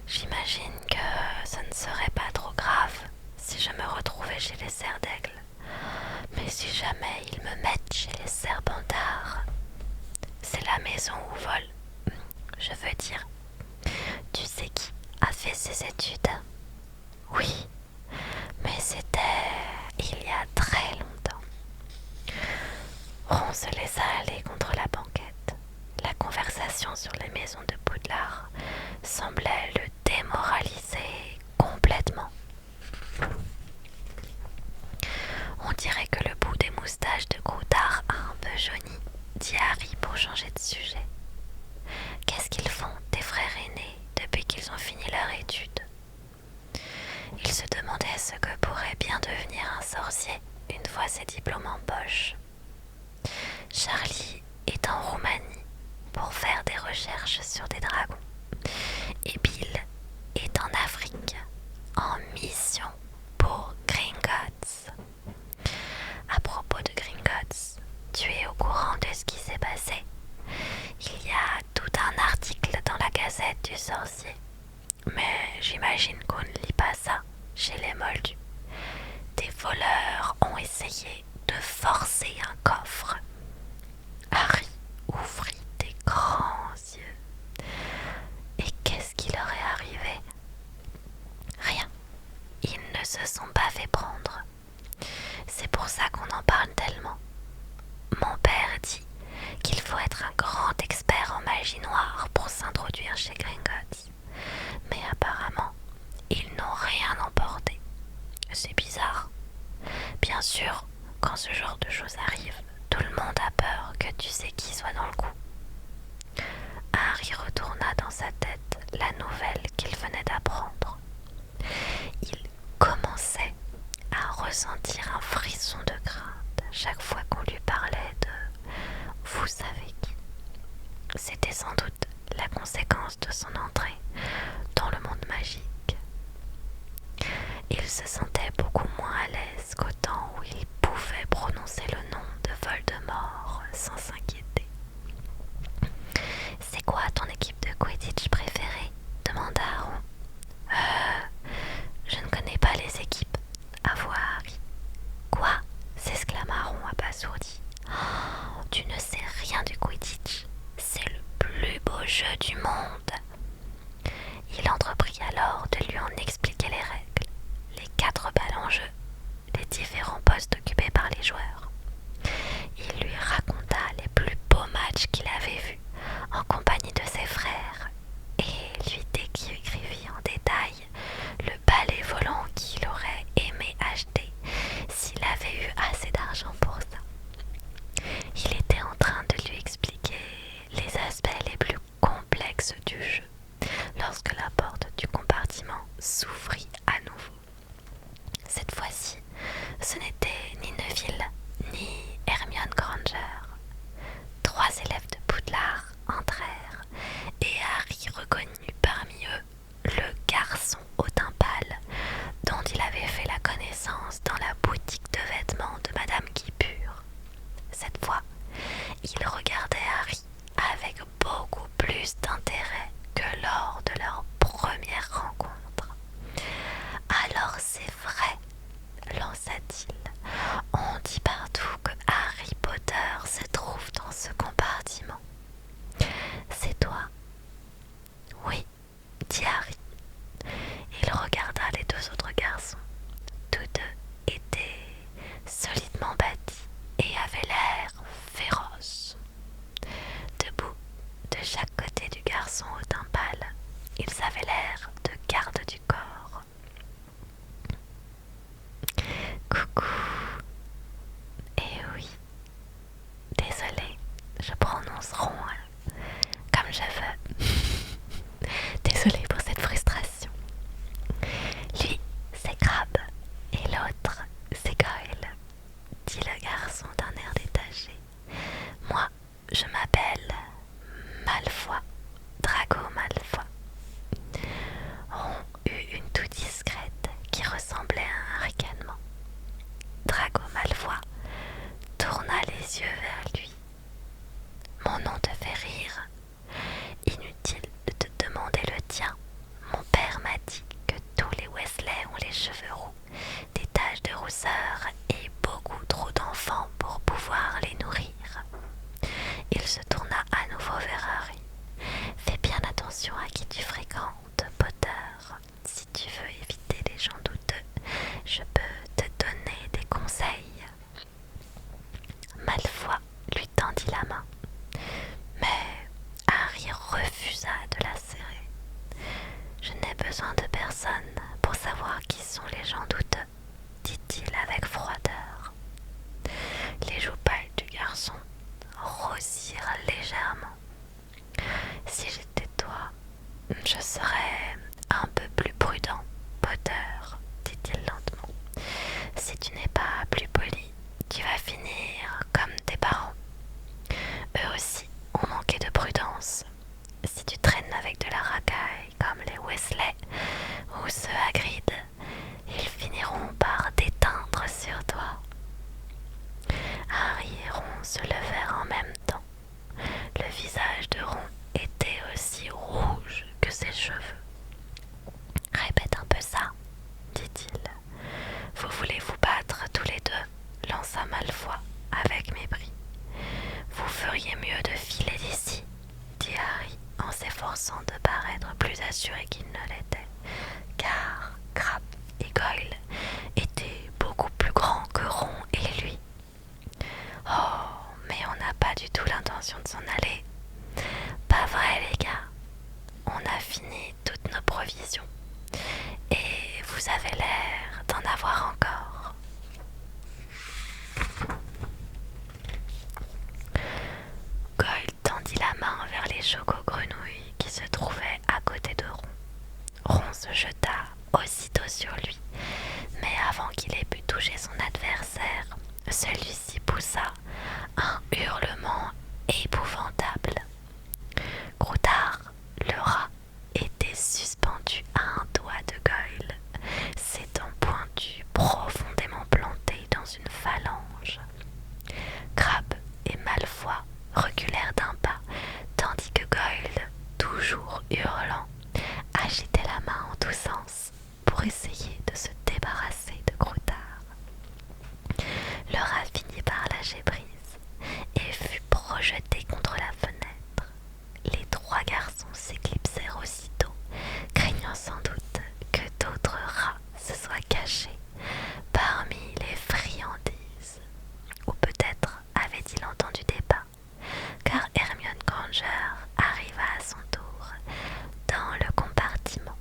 J'imagine que ce ne serait pas trop grave si je me retrouvais chez les Serres d'Aigle. Mais si jamais ils me mettent chez les Serpentards, c'est la maison où vole. Je veux dire, tu sais qui a fait ses études? Oui, mais c'était il y a très longtemps. Ron se laissa aller contre la banquette. La conversation sur les maisons de Poudlard semblait le démoraliser complètement. On dirait que le bout des moustaches de Croutard a un peu jauni, dit Harry pour changer de sujet. Qu'est-ce qu'ils font, tes frères aînés, depuis qu'ils ont fini leur étude? Il se demandait ce que pourrait bien devenir un sorcier une fois ses diplômes en poche. Charlie est en Roumanie pour faire des recherches sur des dragons. Et Bill est en Afrique en mission pour Gringotts. À propos de Gringotts, tu es au courant de ce qui s'est passé? Il y a tout un article dans la Gazette du Sorcier. Mais j'imagine qu'on ne lit pas ça chez les Moldus. Des voleurs ont essayé de forcer un coffre. Harry ouvrit des grands yeux. Et qu'est-ce qui leur est arrivé? Rien. Ils ne se sont pas fait prendre. C'est pour ça qu'on en parle tellement. Mon père dit qu'il faut être un grand expert en magie noire pour s'introduire chez Gringotts. Mais apparemment, ils n'ont rien emporté. C'est bizarre. Bien sûr, quand ce genre de choses arrive, tout le monde a peur que tu sais qui soit dans le coup. Harry retourna dans sa tête la nouvelle qu'il venait d'apprendre. Il commençait à ressentir un frisson de crainte chaque fois qu'on lui parlait de « vous savez qui ». C'était sans doute la conséquence de son entrée dans le monde magique. Il se sentait beaucoup moins à l'aise qu'au temps où il pouvait prononcer le nom de Voldemort sans s'inquiéter. « C'est quoi ton équipe de Quidditch préférée ?» demanda Ron. Je ne connais pas les équipes. Avoua Harry. Quoi? S'exclama Ron abasourdi. Oh, tu ne sais rien du Quidditch. C'est le plus beau jeu du monde. Il entreprit alors de lui en expliquer les règles, les 4 balles en jeu, les différents postes occupés par les joueurs. Il lui raconta les plus beaux matchs qu'il avait vus en compagnie de ses frères et lui décrivit en détail le balai volant qu'il aurait aimé acheter s'il avait eu assez d'argent pour ça. Il était en train de lui expliquer les aspects les plus complexes du jeu lorsque la porte du compartiment s'ouvrit à nouveau. Cette fois-ci, ce n'était ni Neville ni Hermione Granger. 3 élèves de Poudlard entrèrent et Harry reconnut parmi eux le garçon au teint pâle dont il avait fait la connaissance dans la boutique de vêtements de Madame Guipure. Cette fois, il regardait Harry avec beaucoup plus d'intérêt que lors de leur première rencontre. Alors c'est vrai, lança-t-il, on dit partout que Harry Potter se trouve dans ce compartiment. C'est toi? Oui, dit Harry. Il regarda les 2 autres garçons. Tous 2 étaient solidement bâtis et avaient l'air féroces. Debout, de chaque côté du garçon au teint pâle, ils avaient l'air de garde du corps. Coucou. Eh oui, désolée, je prononce Ron comme je veux. Désolée pour cette frustration. Lui, c'est Crabbe et l'autre, c'est Goyle, dit le garçon d'un air détaché. Moi, je m'appelle Malfoy, Drago Malfoy. Ron eut une toux discrète qui ressemblait à un ricanement. Drago Malfoy tourna les yeux vers lui. Mon nom te fait rire. Inutile de te demander le tien. Mon père m'a dit que tous les Weasley ont les cheveux roux, des taches de rousseur et beaucoup trop d'enfants pour pouvoir les nourrir. Il se tourna à nouveau vers Harry. Fais bien attention à qui tu fréquentes, Potter. Si tu veux éviter les gens douteux, je peux te donner des conseils. Malfoy lui tendit la main, mais Harry refusa de la serrer. Je n'ai besoin de personne pour savoir qui sont les gens douteux, dit-il avec froideur. Les joues pâles du garçon rosirent légèrement. Si j'étais toi, je serais un peu plus prudent, Potter, dit-il lentement. Choco-Grenouille qui se trouvait à côté de Ron. Ron se jeta aussitôt sur lui, mais avant qu'il ait pu toucher son adversaire, celui-ci poussa un hurlement épouvantable. Croutard, le rat, était suspendu à un doigt de Goyle, ses dents pointues profondément plantées dans une phalange. Crabbe et Malfoy reculèrent d'un pas, tandis que Goyle, toujours hurlant, agitait la main en tous sens pour essayer de se débarrasser de Croutard. Le rat finit par lâcher prise et fut projeté contre la fenêtre. Les trois garçons s'éclipsèrent aussitôt, craignant sans doute que d'autres rats se soient cachés parmi les friandises. Ou peut-être avait-il entendu des pas, car Hermione Granger arriva à son tour dans le compartiment.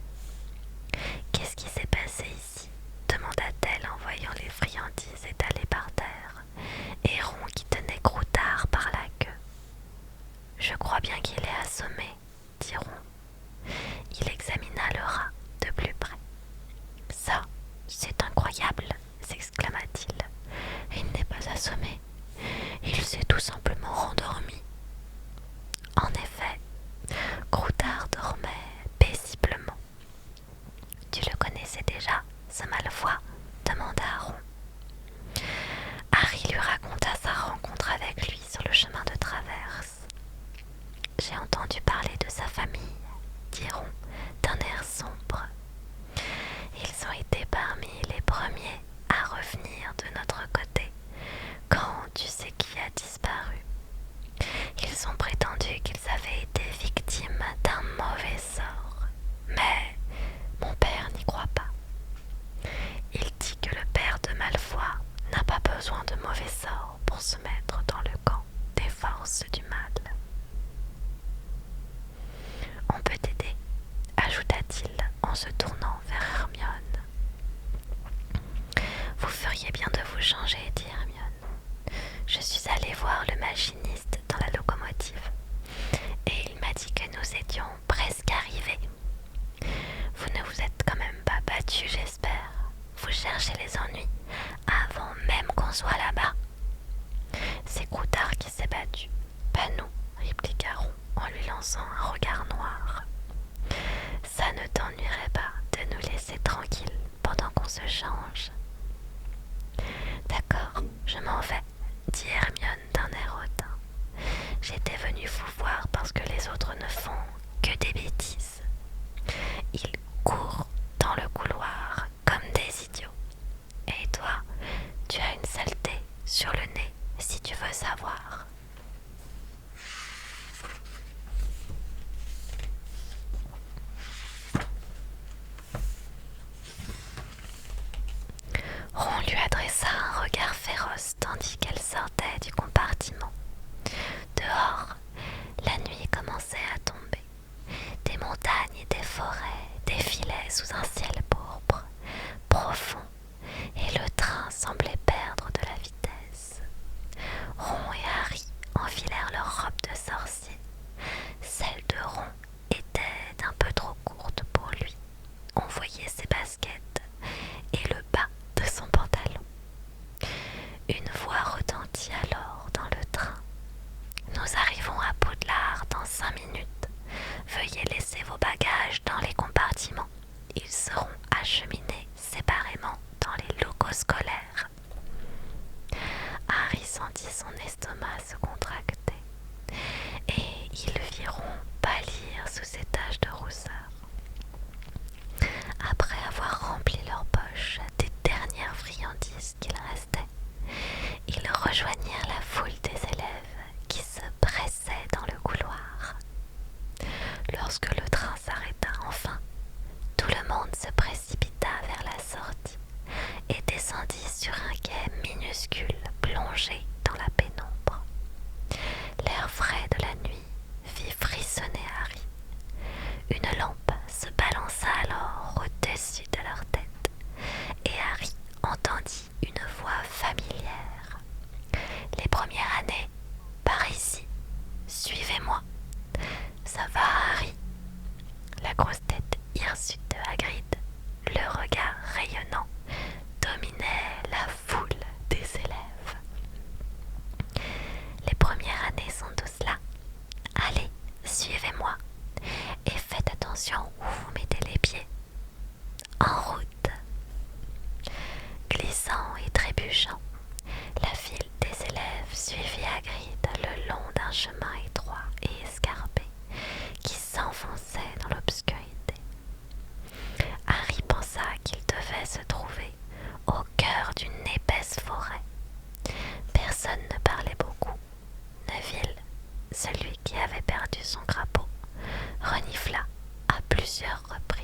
« Qu'est-ce qui s'est passé ici ?» demanda-t-elle en voyant les friandises étalées par terre et Ron qui tenait Croutard par la queue. « Je crois bien qu'il est assommé, » dit Ron. Il examina le rat de plus près. « Ça, c'est incroyable !» s'exclama-t-il. « Il n'est pas assommé, il s'est tout simplement rendormi. » En effet, Croutard dormait paisiblement. « Tu le connaissais déjà, ce Malfoy ?» demanda Ron. Harry lui raconta sa rencontre avec lui sur le chemin de traverse. « J'ai entendu parler de sa famille, » dit Ron d'un air sombre. « Ils ont été parmi les premiers à revenir de notre côté quand tu sais qui a disparu. Ils ont prétendu qu'ils avaient été victimes d'un mauvais sort, mais mon père n'y croit pas. Il dit que le père de Malfoy n'a pas besoin de mauvais sorts pour se mettre dans le camp des forces du mal. » « On peut t'aider, » ajouta-t-il en se tournant vers Hermione. « Vous feriez bien de vous changer, » dit Hermione. « Je suis allée voir le machiniste dans la locomotive et il m'a dit que nous étions presque arrivés. Vous ne vous êtes quand même pas battu, j'espère. Vous cherchez les ennuis avant même qu'on soit là-bas. » « C'est Croutard qui s'est battu, pas nous, » répliqua Ron en lui lançant un regard noir. « Ça ne t'ennuierait pas de nous laisser tranquilles pendant qu'on se change. »« D'accord, je m'en vais, » dit Hermione d'un air hautain. « J'étais venue vous voir parce que les autres ne font que des bêtises. Ils courent dans le couloir comme des idiots. Et toi, tu as une saleté sur le nez, si tu veux savoir. » Ron lui adressa un regard féroce tandis qu'elle sortait du compartiment. Dehors, la nuit commençait à tomber. Des montagnes et des forêts défilaient sous un ciel pourpre, profond, et le train semblait perdre de la vitesse. Ron et Harry enfilèrent leurs robes de sorcier. Celle de Ron était un peu trop courte pour lui. On voyait ses baskets et le bas de son pantalon. Une voix retentit alors dans le train. « Nous arrivons à Poudlard dans 5 minutes. Veuillez laisser vos bagages dans les compartiments. Ils seront acheminés séparément dans les locaux scolaires. » Harry sentit son estomac se contracter et il vit Ron pâlir sous ses taches de rousseur. Après avoir rempli leurs poches des dernières friandises qu'il restait, ils rejoignirent la foule des élèves qui se pressaient dans le couloir. Lorsque le train s'arrêta enfin, tout le monde se précipita vers la sortie et descendit sur un quai minuscule plongé dans la pénombre. L'air frais de la nuit fit frissonner Harry. Une lampe se balança alors au-dessus de leur tête et Harry entendit une voix familière. « Les premières années, par ici, suivez-moi. » trébuchant, la file des élèves suivit Hagrid le long d'un chemin étroit et escarpé qui s'enfonçait dans l'obscurité. Harry pensa qu'il devait se trouver au cœur d'une épaisse forêt. Personne ne parlait beaucoup. Neville, celui qui avait perdu son crapaud, renifla à plusieurs reprises.